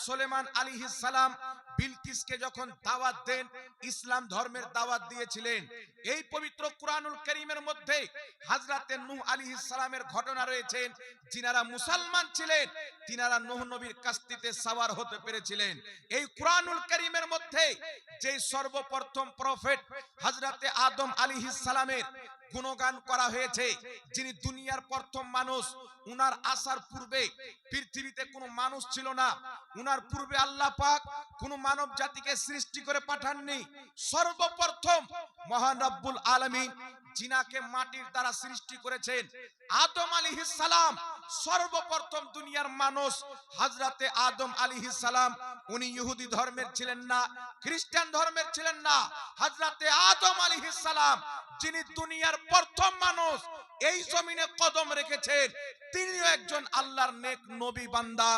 সুলেমান আলাইহিস সালাম বিলকিসকে যখন দাওয়াত দেন, ইসলাম ধর্মের দাওয়াত দিয়েছিলেন, এই পবিত্র কুরআনুল কারীমের মধ্যে হযরতে নূহ আলাইহিস সালামের ঘটনা রয়েছে। যিনারা মুসলমান ছিলেন তিনারা নূহ নবীর কাস্তিতে সওয়ার হতে পেরেছিলেন। এই কুরআনুল কারীমের মধ্যে যে সর্বপ্রথম প্রফেট হযরতে আদম আলাইহিস সালামের গুণগান করা হয়েছে, যিনি দুনিয়ার প্রথম মানুষ। উনার আসার পূর্বে পৃথিবীতে কোনো মানুষ ছিল না। উনার পূর্বে আল্লাহ পাক কোনো মানব জাতিকে সৃষ্টি করে পাঠাননি। সর্বপ্রথম মহান রব্বুল আলামিন জিনাকে মাটির দ্বারা সৃষ্টি করেছেন। আদম আলাইহিস সালাম সর্বপ্রথম দুনিয়ার মানুষ। হযরতে আদম আলাইহিস সালাম উনি ইহুদি ধর্মের ছিলেন না, খ্রিস্টান ধর্মের ছিলেন না। হযরতে আদম আলাইহিস সালাম যিনি দুনিয়ার প্রথম মানুষ, এই জমিনে কদম রেখেছেন, তিনিও একজন আল্লাহর নেক নবী বান্দা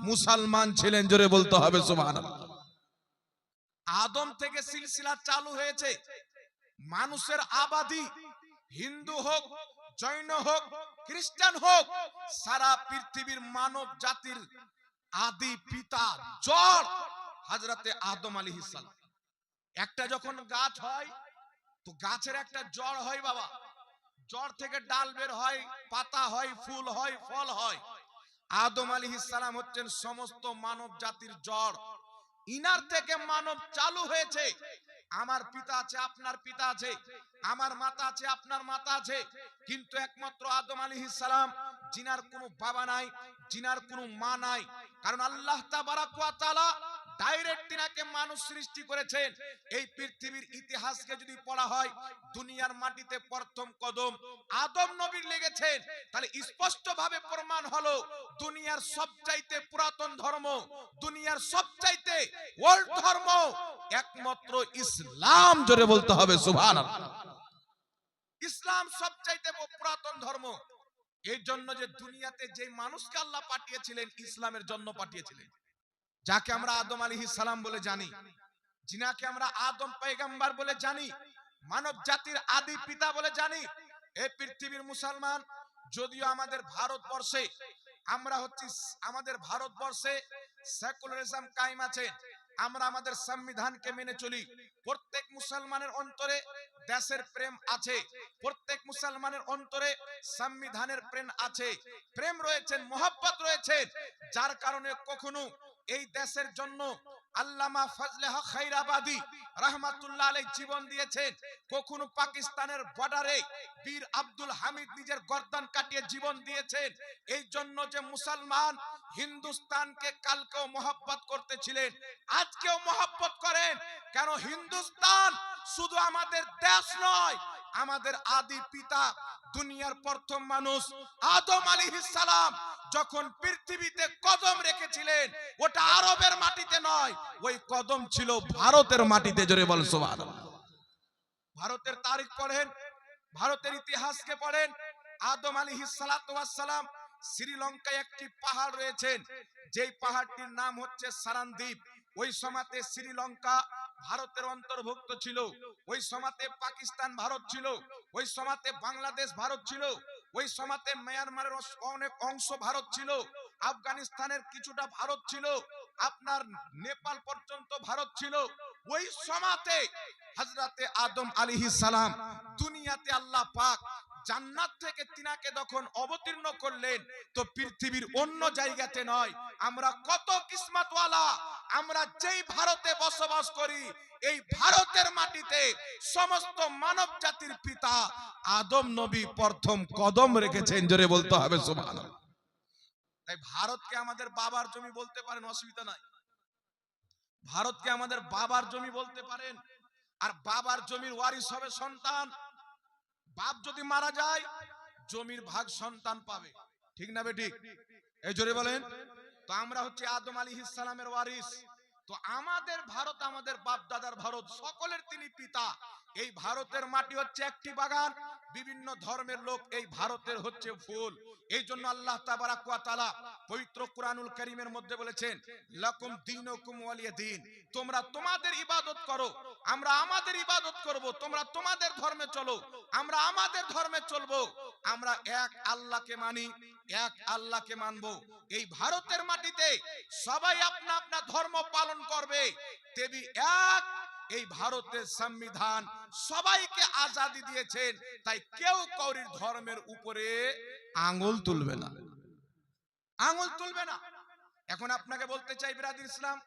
মুসলমান ছিলেন। জোরে বলতে হবে সুবহানাল্লাহ। আদম থেকে সিলসিলা চালু হয়েছে। মানুষের আবাদি হিন্দু হোক, জৈন হোক, খ্রিস্টান হোক, সারা পৃথিবীর মানব জাতির আদি পিতা জড় হযরতে আদম আলাইহিস সালাম। একটা যখন গাছ হয় তো গাছের একটা জড় হয় বাবা। জড় থেকে ডাল বের হয়, পাতা হয়, ফুল হয়, ফল হয়। আদম আলাইহিস সালাম হচ্ছেন সমস্ত মানব জাতির জড়। ইনার থেকে মানব চালু হয়েছে। আমার পিতা আছে, আপনার পিতা আছে, আমার মাতা আছে, আপনার মাতা আছে, কিন্তু একমাত্র আদম আলাইহিস সালাম যিনার কোনো বাবা নাই, যিনার কোনো মা নাই। কারণ আল্লাহ তাবারাক ওয়া তাআলা ডাইরেক্ট তিনাকে মানুষ সৃষ্টি করেছেন। এই পৃথিবীর ইতিহাসকে যদি পড়া হয়, দুনিয়ার মাটিতে প্রথম কদম আদম নবীর লেগেছেন। তাহলে স্পষ্ট ভাবে প্রমাণ হলো দুনিয়ার সবচাইতে পুরাতন ধর্ম, দুনিয়ার সবচাইতে ওল্ড ধর্ম একমাত্র ইসলাম। জোরে বলতে হবে সুবহানাল্লাহ। ইসলাম সবচাইতে পুরাতন ধর্ম। এই জন্য যে দুনিয়াতে যে মানুষকে আল্লাহ পাঠিয়েছিলেন ইসলামের জন্য পাঠিয়েছিলেন, যাকে আমরা আদম আলাইহিস সালাম বলে জানি, যিনাকে আমরা আদম পয়গম্বর বলে জানি, মানব জাতির আদি পিতা বলে জানি। এই পৃথিবীর মুসলমান, যদিও আমাদের ভারতবর্ষে আমরা হচ্ছি, আমাদের ভারতবর্ষে সেকুলারিজম কায়েম আছে, আমরা আমাদের সংবিধানকে মেনে চলি। প্রত্যেক মুসলমানের অন্তরে দেশের প্রেম আছে, প্রত্যেক মুসলমানের অন্তরে সংবিধানের প্রেম আছে, প্রেম রয়েছে, মোহাব্বত রয়েছে। যার কারণে কখনো এই দেশের জন্য আল্লামা ফজলে হক খায়রাবাদী রাহমাতুল্লাহ আলাইহি জীবন দিয়েছেন। কখনো পাকিস্তানের বর্ডারে বীর আব্দুল হামিদ নিজের গর্দান কাটিয়ে জীবন দিয়েছেন। এই জন্য যে মুসলমান হিন্দুস্তানকে কালকেও মোহাব্বত করতেছিলেন, আজকেও মোহাব্বত করেন। কেন? হিন্দুস্তান শুধু আমাদের দেশ নয়, আমাদের আদি পিতা, দুনিয়ার প্রথম মানুষ আদম আলাইহিস সালাম যখন পৃথিবীতে কদম রেখেছিলেন, ওটা আরবের মাটিতে নয়, ওই কদম ছিল ভারতের মাটিতে। জোরে বল সুবহানাল্লাহ। ভারতের তারিখ পড়েন, ভারতের ইতিহাসকে পড়েন। আদম আলাইহিস সালাতু ওয়াস সালাম শ্রীলঙ্কায় একটি পাহাড় রয়েছেন, যেই পাহাড়টির নাম হচ্ছে সারানদ্বীপ। ওই সময়তে শ্রীলঙ্কা ভারতের অন্তর্ভুক্ত ছিল, ওই সময়তে পাকিস্তান ভারত ছিল, ওই সময়তে বাংলাদেশ ভারত ছিল, ওই সময়তে মিয়ানমারের অনেক অংশ ভারত ছিল, আফগানিস্তানের কিছুটা ভারত ছিল, আপনার নেপাল পর্যন্ত ভারত ছিল। ওই সময়তে হযরতে আদম আলাইহিস সালাম দুনিয়াতে আল্লাহ পাক জান্নাত থেকে তিনাকে যখন অবতীর্ণ করলেন, তো পৃথিবীর অন্য জায়গাতে নয়। আমরা কত কিসমতওয়ালা, আমরা যেই ভারতে বসবাস করি, এই ভারতের মাটিতে সমস্ত মানব জাতির পিতা আদম নবী প্রথম কদম রেখেছেন। জোরে বলতে হবে সুবহানাল্লাহ। তাই ভারতকে আমাদের বাবার জমি বলতে পারেন, অসুবিধা নাই। ভারতকে আমাদের বাবার জমি বলতে পারেন। আর বাবার জমির ওয়ারিশ হবে সন্তান। বাপ যদি মারা যায়, জমির ভাগ সন্তান পাবে, ঠিক না বেঠিক? এই জোরে বলেন। তো আমরা হচ্ছে আদম আলাইহিস সালামের ওয়ারিশ। তো আমাদের ভারত, আমাদের বাপ দাদার ভারত, সকলের তিনি পিতা। এই ভারতের মাটি হচ্ছে একটি বাগান, বিভিন্ন ধর্মের লোক এই ভারতের হচ্ছে ফুল। এই জন্য আল্লাহ তাবারাক ওয়া তাআলা পবিত্র কুরআনুল কারীমের মধ্যে বলেছেন, লাকুম দীনুকুম ওয়ালিয়া দীন, তোমরা তোমাদের ইবাদত করো, আমরা আমাদের ইবাদত করব, তোমরা তোমাদের ধর্মে চলো, আমরা আমাদের ধর্মে চলবো। আমরা এক আল্লাহকে মানি, এক আল্লাহকে মানবো। এই ভারতের মাটিতে সবাই আপনা আপনা ধর্ম পালন করবে, তেবি এক এই ভারতের সংবিধান সবাইকে আজাদি দিয়েছেন, তাই কেউ কারোর ধর্মের উপরে আঙ্গুল তুলবে না, আঙ্গুল তুলবে না। এখন আপনাকে বলতে চাই বিরাদির ইসলাম,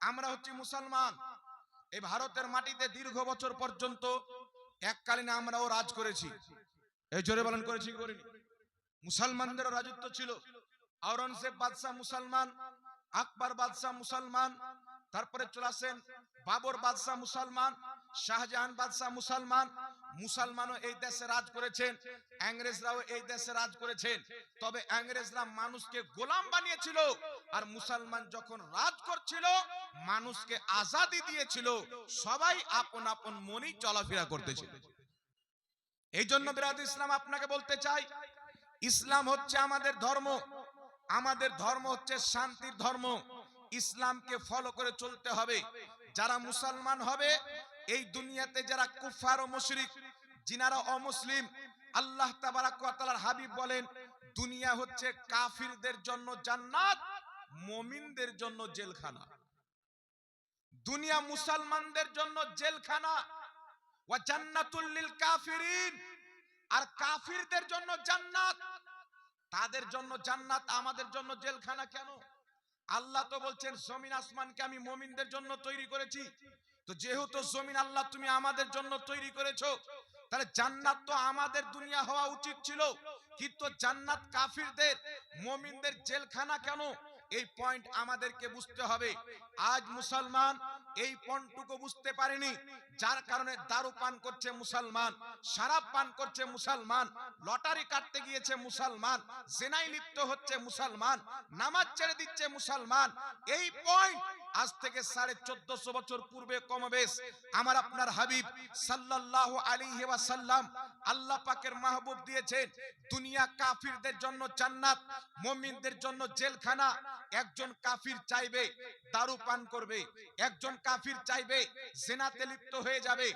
আমরা হচ্ছি মুসলমান। এই ভারতের মাটিতে দীর্ঘ বছর পর্যন্ত এককালীন আমরাও রাজ করেছি। এই জোরে বলেন, করেছি কি করিনি? মুসলমানদেরও রাজত্ব ছিল। আওরঙ্গজেব বাদশাহ মুসলমান, আকবর বাদশাহ মুসলমান, তারপরে চলে আসেন বাবর বাদশাহ মুসলমান, শাহজাহান বাদশাহ মুসলমান। মুসলমানও এই দেশে রাজ করেছেন, ইংরেজরাও এই দেশে রাজ করেছেন। তবে ইংরেজরা মানুষকে গোলাম বানিয়েছিল, আর মুসলমান যখন রাজ করছিল মানুষকে আজাদি দিয়েছিল, সবাই আপন আপন মনেই চলাফেরা করতেছিল। এই জন্য বিরাদর ইসলাম আপনাকে বলতে চাই, ইসলাম হচ্ছে আমাদের ধর্ম, আমাদের ধর্ম হচ্ছে শান্তির ধর্ম। ইসলামকে ফলো করে চলতে হবে। যারা মুসলমান হবে এই দুনিয়াতে, যারা কুফার ও মুশরিক, যিনারা অমুসলিম, আল্লাহ তাবারাক ওয়া তাআলার হাবিব বলেন দুনিয়া হচ্ছে কাফিরদের জন্য জান্নাত, মুমিনদের জন্য জেলখানা। দুনিয়া মুসলমানদের জন্য জেলখানা, ওয়া জান্নাতুল লিল কাফিরিন, আর কাফিরদের জন্য জান্নাত। তাদের জন্য জান্নাত, আমাদের জন্য জেলখানা কেন? আল্লাহ তো বলছেন জমিন আসমানকে আমি মুমিনদের জন্য তৈরি করেছি। তো যেহেতু জমিন আল্লাহ তুমি আমাদের জন্য তৈরি করেছো, তাহলে জান্নাত তো আমাদের দুনিয়া হওয়া উচিত ছিল। কিন্তু জান্নাত কাফিরদের, মুমিনদের জেলখানা কেন? এই পয়েন্ট আমাদেরকে বুঝতে হবে। আজ মুসলমান এই পয়েন্টটুকু বুঝতে পারেনি, যার কারণে দারু পান করছে মুসলমান, শরাব পান করছে মুসলমান, লটারি কাটতে গিয়েছে মুসলমান, জিনায় লিপ্ত হচ্ছে মুসলমান, নামাজ ছেড়ে দিচ্ছে মুসলমান। এই পয়েন্ট আজ থেকে 1450 বছর পূর্বে কমবেশ আমার আপনার হাবিব সাল্লাল্লাহু আলাইহি ওয়াসাল্লাম আল্লাহ পাকের মাহবুব দিয়েছেন দুনিয়া কাফিরদের জন্য জান্নাত, মুমিনদের জন্য জেলখানা। একজন কাফির চাইবে দারু পান করবে, একজন কাফির চাইবে জিনাতে লিপ্ত হয়ে যাবে,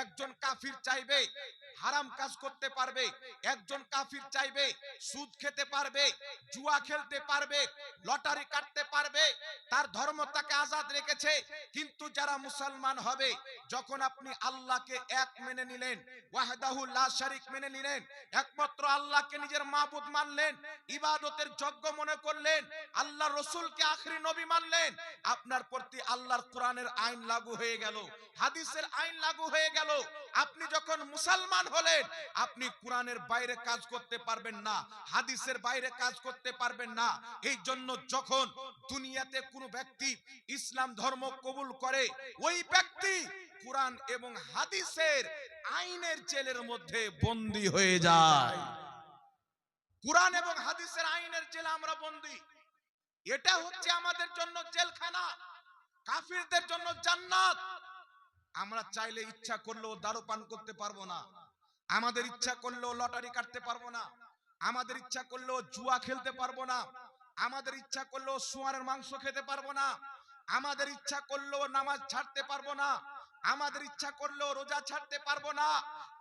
একজন কাফির চাইবে হারাম কাজ করতে পারবে, একজন কাফির চাইবে সুদ খেতে পারবে, জুয়া খেলতে পারবে, লটারি কাটতে পারবে। তার ধর্ম তাকে আজাদ রেখেছে। কিন্তু যারা মুসলমান হবে, যখন আপনি আল্লাহকে এক মেনে নিলেন, ওয়াহদাহু লা শারিক মেনে নিলেন, একমাত্র আল্লাহকে নিজের মাবুদ মানলেন, ইবাদতের যোগ্য মনে করলেন, আল্লাহর রাসূলকে আখেরি নবী মানলেন, আপনার প্রতি আল্লাহর কোরআনের আইন লাগু হয়ে গেল, হাদিসের আইন লাগু হয়ে গেল। আপনি যখন মুসলমান হলেন, আপনি কোরআনের বাইরে কাজ করতে পারবেন না, হাদিসের বাইরে কাজ করতে পারবেন না। এই জন্য যখন দুনিয়াতে কোনো ব্যক্তি ইসলাম ধর্ম কবুল করে, ওই ব্যক্তি কোরআন এবং হাদিসের আইনের জেলের মধ্যে বন্দী হয়ে যায়। কোরআন এবং হাদিসের আইনের জেলে আমরা বন্দী। এটা হচ্ছে আমাদের জন্য জেলখানা, কাফিরদের জন্য জান্নাত। আমরা চাইলে ইচ্ছা করলেও দারু পান করতে পারবো না, আমাদের ইচ্ছা করলেও লটারি কাটতে পারবো না, আমাদের ইচ্ছা করলেও জুয়া খেলতে পারবো না, আমাদের ইচ্ছা করলেও শুয়ারের মাংস খেতে পারবো না, আমাদের ইচ্ছা করলেও নামাজ ছাড়তে পারবো না, আমাদের ইচ্ছা করলেও রোজা ছাড়তে পারবো না।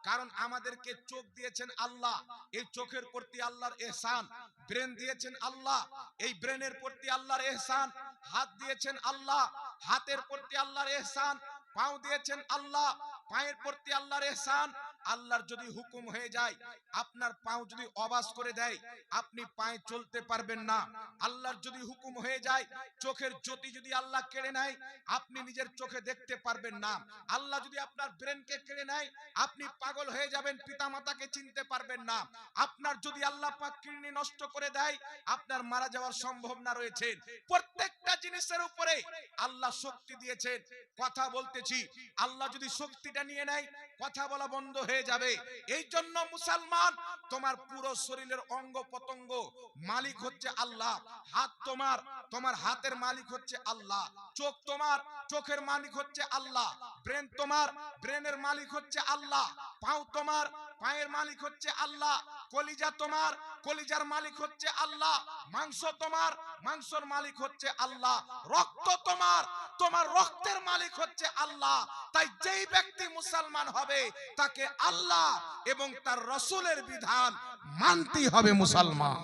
কারণ আমাদেরকে চোখ দিয়েছেন আল্লাহ, এই চোখের প্রতি আল্লাহর ইহসান। ব্রেন দিয়েছেন আল্লাহ, এই ব্রেনের প্রতি আল্লাহর ইহসান। হাত দিয়েছেন আল্লাহ, হাতের প্রতি আল্লাহর ইহসান। পাও দিয়েছেন আল্লাহ, পায়ের প্রতি আল্লাহর ইহসান। আল্লাহর যদি হুকুম হয়ে যায়, আপনার পাও যদি আওয়াজ করে দেয়, আপনি পায়ে চলতে পারবেন না। আল্লাহর যদি হুকুম হয়ে যায়, চোখের জ্যোতি যদি আল্লাহ কেড়ে নেয়, আপনি নিজের চোখে দেখতে পারবেন না। আল্লাহ যদি আপনার ব্রেনকে কেড়ে নেয়, আপনি পাগল হয়ে যাবেন, পিতামাতাকে চিনতে পারবেন না। আপনার যদি আল্লাহ পাক কিডনি নষ্ট করে দেয়, আপনার মারা যাওয়ার সম্ভাবনা রয়েছে। প্রত্যেকটা জিনিসের উপরে আল্লাহ শক্তি দিয়েছেন। কথা বলতেছি, আল্লাহ যদি শক্তিটা নিয়ে নেয়, কথা বলা বন্ধ হয়ে যাবে। এই জন্য মুসলমান, তোমার পুরো শরীরের অঙ্গ প্রত্যঙ্গ মালিক হচ্ছে আল্লাহ। হাত তোমার, তোমার হাতের মালিক হচ্ছে আল্লাহ, চোখ তোমার চোখের মালিক হচ্ছে আল্লাহ, ব্রেন তোমার ব্রেনের মালিক হচ্ছে আল্লাহ, পাও তোমার পায়ের মালিক হচ্ছে আল্লাহ, কলিজা তোমার কলিজার মালিক হচ্ছে আল্লাহ, মাংস তোমার মাংসর মালিক হচ্ছে আল্লাহ, রক্ত তোমার তোমার রক্তের মালিক হচ্ছে আল্লাহ। তাই যেই ব্যক্তি মুসলমান হবে তাকে আল্লাহ এবং তার রাসূলের বিধান মানতেই হবে মুসলমান।